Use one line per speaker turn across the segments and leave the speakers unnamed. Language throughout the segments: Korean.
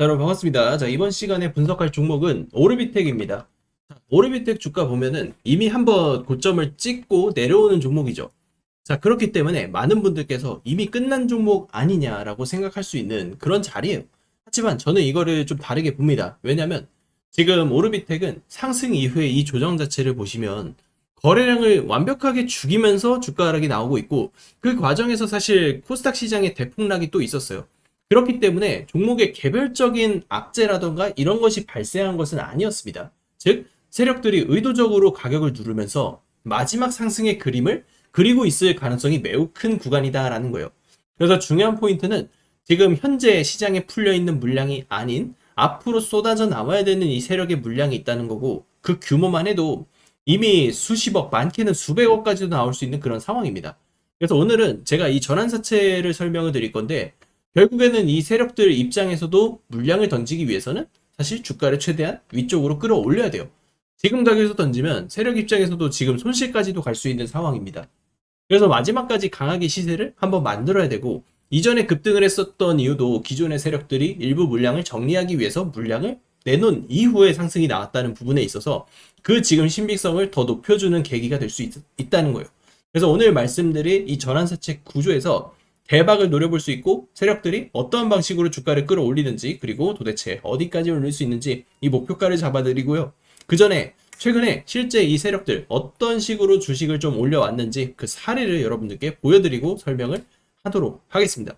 자, 여러분 반갑습니다. 자, 이번 시간에 분석할 종목은 오르비텍입니다. 자, 오르비텍 주가 보면은 이미 한번 고점을 찍고 내려오는 종목이죠. 자, 그렇기 때문에 많은 분들께서 이미 끝난 종목 아니냐라고 생각할 수 있는 그런 자리예요. 하지만 저는 이거를 좀 다르게 봅니다. 왜냐면 지금 오르비텍은 상승 이후에 이 조정 자체를 보시면 거래량을 완벽하게 죽이면서 주가 하락이 나오고 있고, 그 과정에서 사실 코스닥 시장의 대폭락이 또 있었어요. 그렇기 때문에 종목의 개별적인 악재라던가 이런 것이 발생한 것은 아니었습니다. 즉, 세력들이 의도적으로 가격을 누르면서 마지막 상승의 그림을 그리고 있을 가능성이 매우 큰 구간이다라는 거예요. 그래서 중요한 포인트는 지금 현재 시장에 풀려 있는 물량이 아닌 앞으로 쏟아져 나와야 되는 이 세력의 물량이 있다는 거고, 그 규모만 해도 이미 수십억, 많게는 수백억까지도 나올 수 있는 그런 상황입니다. 그래서 오늘은 제가 이 전환사채를 설명을 드릴 건데, 결국에는 이 세력들 입장에서도 물량을 던지기 위해서는 사실 주가를 최대한 위쪽으로 끌어올려야 돼요. 지금 가격에서 던지면 세력 입장에서도 지금 손실까지도 갈 수 있는 상황입니다. 그래서 마지막까지 강하게 시세를 한번 만들어야 되고, 이전에 급등을 했었던 이유도 기존의 세력들이 일부 물량을 정리하기 위해서 물량을 내놓은 이후에 상승이 나왔다는 부분에 있어서 그 지금 신빙성을 더 높여주는 계기가 될 수 있다는 거예요. 그래서 오늘 말씀드릴 이 전환사채 구조에서 대박을 노려볼 수 있고, 세력들이 어떠한 방식으로 주가를 끌어올리는지, 그리고 도대체 어디까지 올릴 수 있는지 이 목표가를 잡아드리고요. 그 전에 최근에 실제 이 세력들 어떤 식으로 주식을 좀 올려왔는지 그 사례를 여러분들께 보여드리고 설명을 하도록 하겠습니다.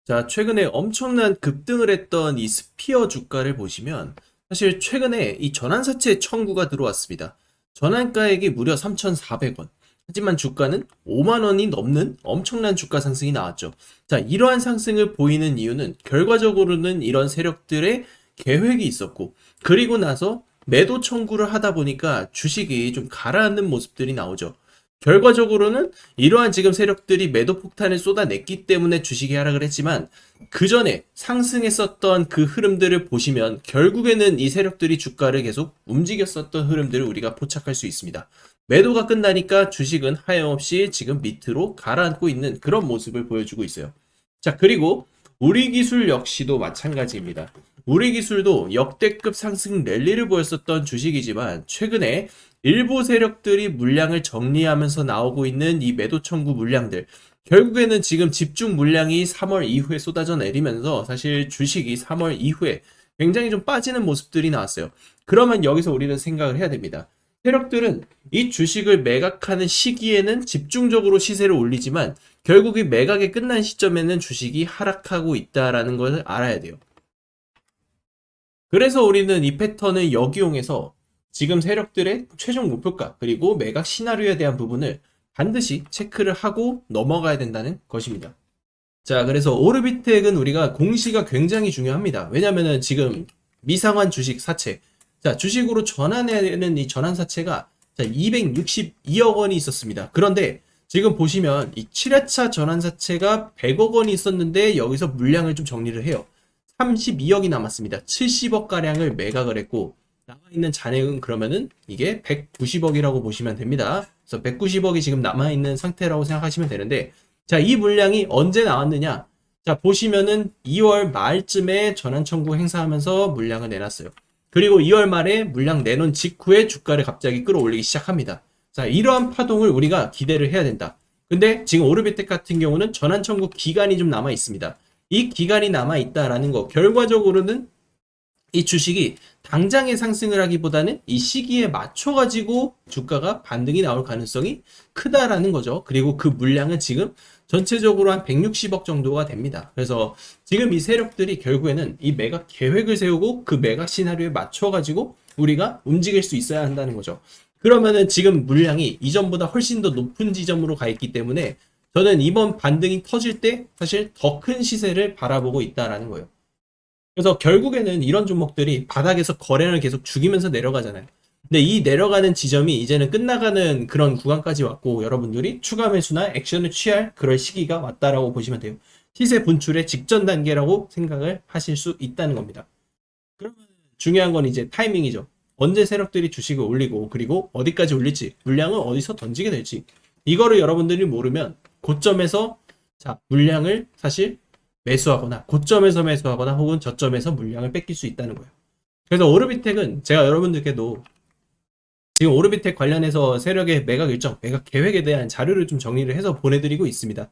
자, 최근에 엄청난 급등을 했던 이 스피어 주가를 보시면 사실 최근에 이 전환사채 청구가 들어왔습니다. 전환가액이 무려 3,400원. 하지만 주가는 5만 원이 넘는 엄청난 주가 상승이 나왔죠. 자, 이러한 상승을 보이는 이유는 결과적으로는 이런 세력들의 계획이 있었고, 그리고 나서 매도 청구를 하다 보니까 주식이 좀 가라앉는 모습들이 나오죠. 결과적으로는 이러한 지금 세력들이 매도 폭탄을 쏟아냈기 때문에 주식이 하락을 했지만, 그 전에 상승했었던 그 흐름들을 보시면 결국에는 이 세력들이 주가를 계속 움직였었던 흐름들을 우리가 포착할 수 있습니다. 매도가 끝나니까 주식은 하염없이 지금 밑으로 가라앉고 있는 그런 모습을 보여주고 있어요. 자, 그리고 우리기술 역시도 마찬가지입니다. 우리기술도 역대급 상승 랠리를 보였었던 주식이지만, 최근에 일부 세력들이 물량을 정리하면서 나오고 있는 이 매도 청구 물량들, 결국에는 지금 집중 물량이 3월 이후에 쏟아져 내리면서 사실 주식이 3월 이후에 굉장히 좀 빠지는 모습들이 나왔어요. 그러면 여기서 우리는 생각을 해야 됩니다. 세력들은 이 주식을 매각하는 시기에는 집중적으로 시세를 올리지만, 결국 이 매각이 끝난 시점에는 주식이 하락하고 있다라는 것을 알아야 돼요. 그래서 우리는 이 패턴을 역이용해서 지금 세력들의 최종 목표가 그리고 매각 시나리오에 대한 부분을 반드시 체크를 하고 넘어가야 된다는 것입니다. 자, 그래서 오르비텍은 우리가 공시가 굉장히 중요합니다. 왜냐면은 지금 미상환 주식 사채, 자, 주식으로 전환해야 되는 이 전환사채가 262억 원이 있었습니다. 그런데 지금 보시면 이 7회차 전환사채가 100억 원이 있었는데 여기서 물량을 좀 정리를 해요. 32억이 남았습니다. 70억 가량을 매각을 했고, 남아있는 잔액은 그러면은 이게 190억이라고 보시면 됩니다. 그래서 190억이 지금 남아있는 상태라고 생각하시면 되는데, 자, 이 물량이 언제 나왔느냐? 자, 보시면은 2월 말쯤에 전환 청구 행사하면서 물량을 내놨어요. 그리고 2월 말에 물량 내놓은 직후에 주가를 갑자기 끌어올리기 시작합니다. 자, 이러한 파동을 우리가 기대를 해야 된다. 근데 지금 오르비텍 같은 경우는 전환 청구 기간이 좀 남아 있습니다. 이 기간이 남아 있다라는 거, 결과적으로는 이 주식이 당장의 상승을 하기보다는 이 시기에 맞춰가지고 주가가 반등이 나올 가능성이 크다라는 거죠. 그리고 그 물량은 지금 전체적으로 한 160억 정도가 됩니다. 그래서 지금 이 세력들이 결국에는 이 매각 계획을 세우고 그 매각 시나리오에 맞춰가지고 우리가 움직일 수 있어야 한다는 거죠. 그러면은 지금 물량이 이전보다 훨씬 더 높은 지점으로 가 있기 때문에 저는 이번 반등이 터질 때 사실 더 큰 시세를 바라보고 있다라는 거예요. 그래서 결국에는 이런 종목들이 바닥에서 거래량을 계속 죽이면서 내려가잖아요. 근데 이 내려가는 지점이 이제는 끝나가는 그런 구간까지 왔고, 여러분들이 추가 매수나 액션을 취할 그럴 시기가 왔다라고 보시면 돼요. 시세 분출의 직전 단계라고 생각을 하실 수 있다는 겁니다. 그러면 중요한 건 이제 타이밍이죠. 언제 세력들이 주식을 올리고, 그리고 어디까지 올릴지, 물량을 어디서 던지게 될지, 이거를 여러분들이 모르면 고점에서 자, 물량을 사실 매수하거나 고점에서 매수하거나 혹은 저점에서 물량을 뺏길 수 있다는 거예요. 그래서 오르비텍은 제가 여러분들께도 지금 오르비텍 관련해서 세력의 매각 일정, 매각 계획에 대한 자료를 좀 정리를 해서 보내드리고 있습니다.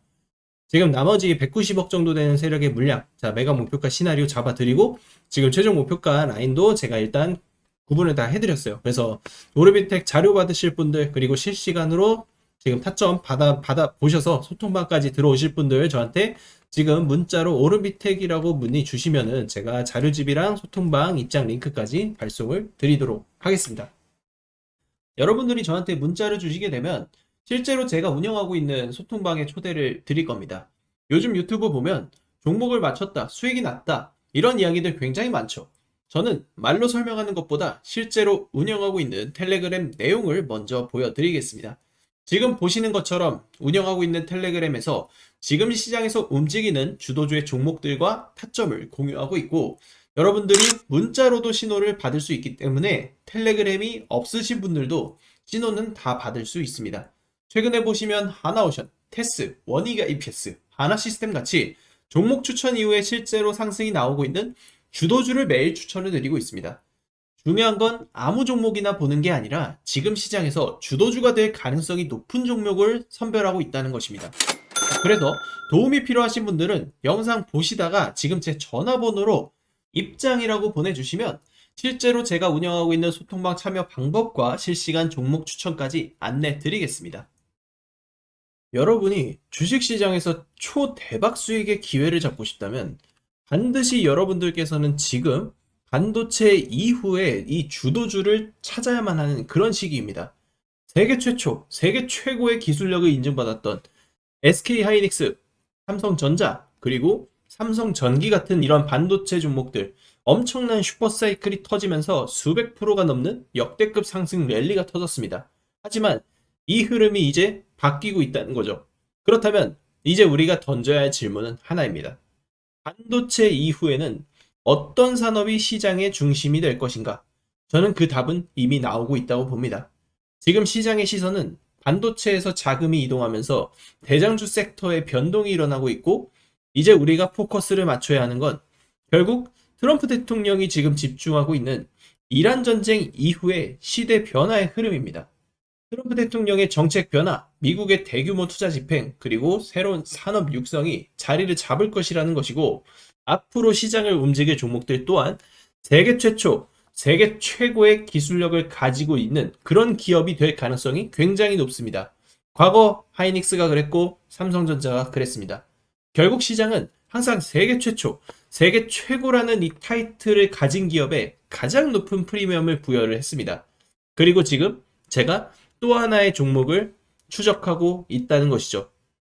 지금 나머지 190억 정도 되는 세력의 물량, 자, 매각 목표가 시나리오 잡아드리고, 지금 최종 목표가 라인도 제가 일단 구분을 다 해드렸어요. 그래서 오르비텍 자료 받으실 분들, 그리고 실시간으로 지금 타점 받아 보셔서 소통방까지 들어오실 분들 저한테 지금 문자로 오르비텍이라고 문의 주시면은 제가 자료집이랑 소통방 입장 링크까지 발송을 드리도록 하겠습니다. 여러분들이 저한테 문자를 주시게 되면 실제로 제가 운영하고 있는 소통방에 초대를 드릴 겁니다. 요즘 유튜브 보면 종목을 맞췄다, 수익이 났다, 이런 이야기들 굉장히 많죠. 저는 말로 설명하는 것보다 실제로 운영하고 있는 텔레그램 내용을 먼저 보여드리겠습니다. 지금 보시는 것처럼 운영하고 있는 텔레그램에서 지금 시장에서 움직이는 주도주의 종목들과 타점을 공유하고 있고, 여러분들이 문자로도 신호를 받을 수 있기 때문에 텔레그램이 없으신 분들도 신호는 다 받을 수 있습니다. 최근에 보시면 하나오션, 테스, 원희가 EPS, 하나시스템 같이 종목 추천 이후에 실제로 상승이 나오고 있는 주도주를 매일 추천을 드리고 있습니다. 중요한 건 아무 종목이나 보는 게 아니라 지금 시장에서 주도주가 될 가능성이 높은 종목을 선별하고 있다는 것입니다. 그래서 도움이 필요하신 분들은 영상 보시다가 지금 제 전화번호로 입장이라고 보내주시면 실제로 제가 운영하고 있는 소통방 참여 방법과 실시간 종목 추천까지 안내 드리겠습니다. 여러분이 주식시장에서 초대박 수익의 기회를 잡고 싶다면 반드시 여러분들께서는 지금 반도체 이후에 이 주도주를 찾아야만 하는 그런 시기입니다. 세계 최초, 세계 최고의 기술력을 인증받았던 SK하이닉스, 삼성전자, 그리고 삼성전기 같은 이런 반도체 종목들 엄청난 슈퍼사이클이 터지면서 수백 프로가 넘는 역대급 상승 랠리가 터졌습니다. 하지만 이 흐름이 이제 바뀌고 있다는 거죠. 그렇다면 이제 우리가 던져야 할 질문은 하나입니다. 반도체 이후에는 어떤 산업이 시장의 중심이 될 것인가? 저는 그 답은 이미 나오고 있다고 봅니다. 지금 시장의 시선은 반도체에서 자금이 이동하면서 대장주 섹터의 변동이 일어나고 있고, 이제 우리가 포커스를 맞춰야 하는 건 결국 트럼프 대통령이 지금 집중하고 있는 이란 전쟁 이후의 시대 변화의 흐름입니다. 트럼프 대통령의 정책 변화, 미국의 대규모 투자 집행, 그리고 새로운 산업 육성이 자리를 잡을 것이라는 것이고, 앞으로 시장을 움직일 종목들 또한 세계 최초, 세계 최고의 기술력을 가지고 있는 그런 기업이 될 가능성이 굉장히 높습니다. 과거 하이닉스가 그랬고 삼성전자가 그랬습니다. 결국 시장은 항상 세계 최초, 세계 최고라는 이 타이틀을 가진 기업에 가장 높은 프리미엄을 부여를 했습니다. 그리고 지금 제가 또 하나의 종목을 추적하고 있다는 것이죠.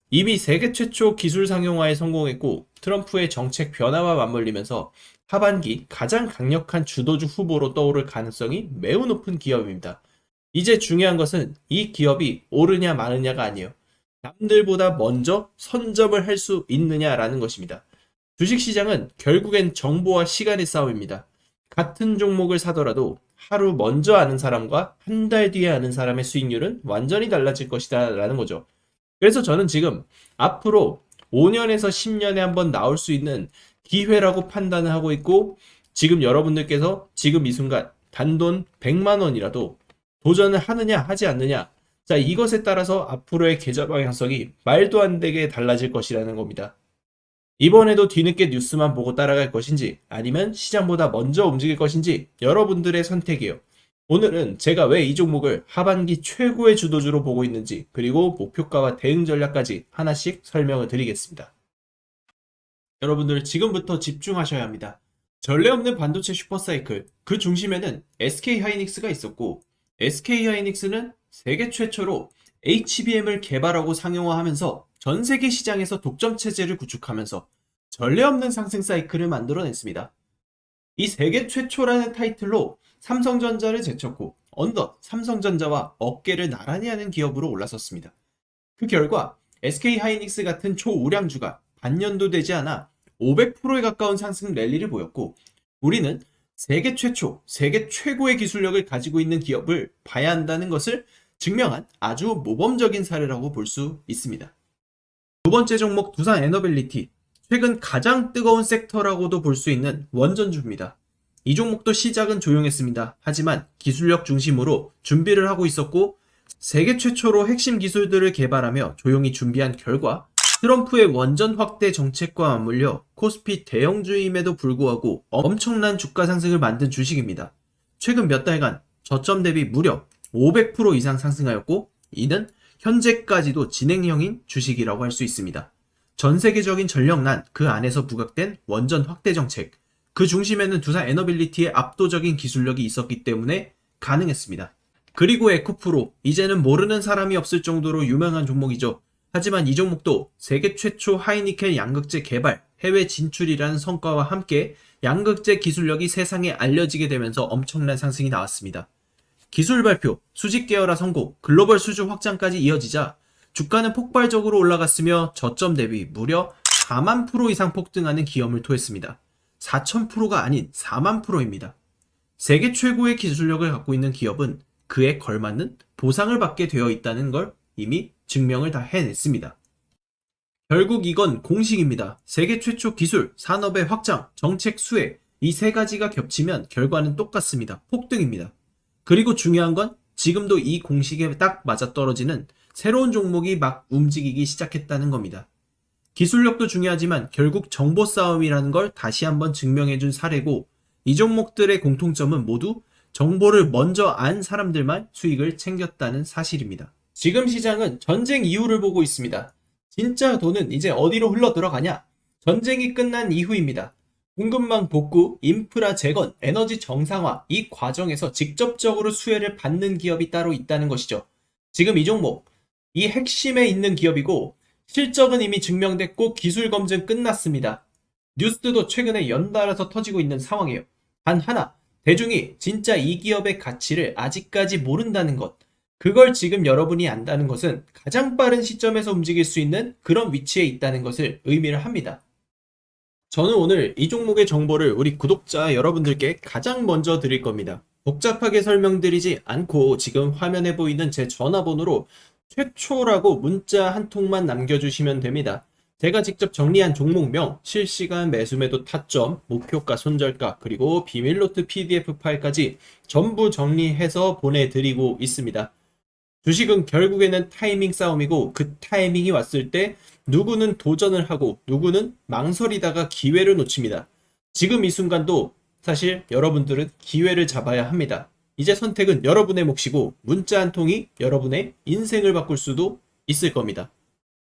이미 세계 최초 기술 상용화에 성공했고 트럼프의 정책 변화와 맞물리면서 하반기 가장 강력한 주도주 후보로 떠오를 가능성이 매우 높은 기업입니다. 이제 중요한 것은 이 기업이 오르냐 마르냐가 아니에요. 남들보다 먼저 선점을 할 수 있느냐라는 것입니다. 주식시장은 결국엔 정보와 시간의 싸움입니다. 같은 종목을 사더라도 하루 먼저 아는 사람과 한 달 뒤에 아는 사람의 수익률은 완전히 달라질 것이다 라는 거죠. 그래서 저는 지금 앞으로 5년에서 10년에 한번 나올 수 있는 기회라고 판단을 하고 있고, 지금 여러분들께서 지금 이 순간 단돈 100만 원이라도 도전을 하느냐 하지 않느냐, 자, 이것에 따라서 앞으로의 계좌 방향성이 말도 안 되게 달라질 것이라는 겁니다. 이번에도 뒤늦게 뉴스만 보고 따라갈 것인지 아니면 시장보다 먼저 움직일 것인지 여러분들의 선택이에요. 오늘은 제가 왜 이 종목을 하반기 최고의 주도주로 보고 있는지, 그리고 목표가와 대응 전략까지 하나씩 설명을 드리겠습니다. 여러분들 지금부터 집중하셔야 합니다. 전례 없는 반도체 슈퍼사이클, 그 중심에는 SK하이닉스가 있었고, SK하이닉스는 세계 최초로 HBM을 개발하고 상용화하면서 전 세계 시장에서 독점 체제를 구축하면서 전례 없는 상승 사이클을 만들어냈습니다. 이 세계 최초라는 타이틀로 삼성전자를 제쳤고 언더 삼성전자와 어깨를 나란히 하는 기업으로 올라섰습니다. 그 결과 SK하이닉스 같은 초우량주가 반년도 되지 않아 500%에 가까운 상승 랠리를 보였고, 우리는 세계 최초, 세계 최고의 기술력을 가지고 있는 기업을 봐야 한다는 것을 증명한 아주 모범적인 사례라고 볼 수 있습니다. 두 번째 종목 두산 에너빌리티, 최근 가장 뜨거운 섹터라고도 볼 수 있는 원전주입니다. 이 종목도 시작은 조용했습니다. 하지만 기술력 중심으로 준비를 하고 있었고 세계 최초로 핵심 기술들을 개발하며 조용히 준비한 결과 트럼프의 원전 확대 정책과 맞물려 코스피 대형주임에도 불구하고 엄청난 주가 상승을 만든 주식입니다. 최근 몇 달간 저점 대비 무려 500% 이상 상승하였고 이는 현재까지도 진행형인 주식이라고 할 수 있습니다. 전 세계적인 전력난 그 안에서 부각된 원전 확대 정책, 그 중심에는 두산 에너빌리티의 압도적인 기술력이 있었기 때문에 가능했습니다. 그리고 에코프로, 이제는 모르는 사람이 없을 정도로 유명한 종목이죠. 하지만 이 종목도 세계 최초 하이니켈 양극재 개발, 해외 진출이라는 성과와 함께 양극재 기술력이 세상에 알려지게 되면서 엄청난 상승이 나왔습니다. 기술 발표, 수직 계열화 성공, 글로벌 수주 확장까지 이어지자 주가는 폭발적으로 올라갔으며 저점 대비 무려 4만 프로 이상 폭등하는 기염을 토했습니다. 4,000%가 아닌 4만 프로입니다. 세계 최고의 기술력을 갖고 있는 기업은 그에 걸맞는 보상을 받게 되어 있다는 걸 이미 증명을 다 해냈습니다. 결국 이건 공식입니다. 세계 최초 기술, 산업의 확장, 정책 수혜, 이 세 가지가 겹치면 결과는 똑같습니다. 폭등입니다. 그리고 중요한 건 지금도 이 공식에 딱 맞아떨어지는 새로운 종목이 막 움직이기 시작했다는 겁니다. 기술력도 중요하지만 결국 정보 싸움이라는 걸 다시 한번 증명해준 사례고 이 종목들의 공통점은 모두 정보를 먼저 안 사람들만 수익을 챙겼다는 사실입니다. 지금 시장은 전쟁 이후를 보고 있습니다. 진짜 돈은 이제 어디로 흘러 들어가냐? 전쟁이 끝난 이후입니다. 공급망 복구, 인프라 재건, 에너지 정상화, 이 과정에서 직접적으로 수혜를 받는 기업이 따로 있다는 것이죠. 지금 이 종목, 이 핵심에 있는 기업이고 실적은 이미 증명됐고 기술 검증 끝났습니다. 뉴스도 최근에 연달아서 터지고 있는 상황이에요. 단 하나, 대중이 진짜 이 기업의 가치를 아직까지 모른다는 것, 그걸 지금 여러분이 안다는 것은 가장 빠른 시점에서 움직일 수 있는 그런 위치에 있다는 것을 의미를 합니다. 저는 오늘 이 종목의 정보를 우리 구독자 여러분들께 가장 먼저 드릴 겁니다. 복잡하게 설명드리지 않고 지금 화면에 보이는 제 전화번호로 최초라고 문자 한 통만 남겨주시면 됩니다. 제가 직접 정리한 종목명, 실시간 매수매도 타점, 목표가 손절가, 그리고 비밀노트 PDF 파일까지 전부 정리해서 보내드리고 있습니다. 주식은 결국에는 타이밍 싸움이고 그 타이밍이 왔을 때 누구는 도전을 하고 누구는 망설이다가 기회를 놓칩니다. 지금 이 순간도 사실 여러분들은 기회를 잡아야 합니다. 이제 선택은 여러분의 몫이고 문자 한 통이 여러분의 인생을 바꿀 수도 있을 겁니다.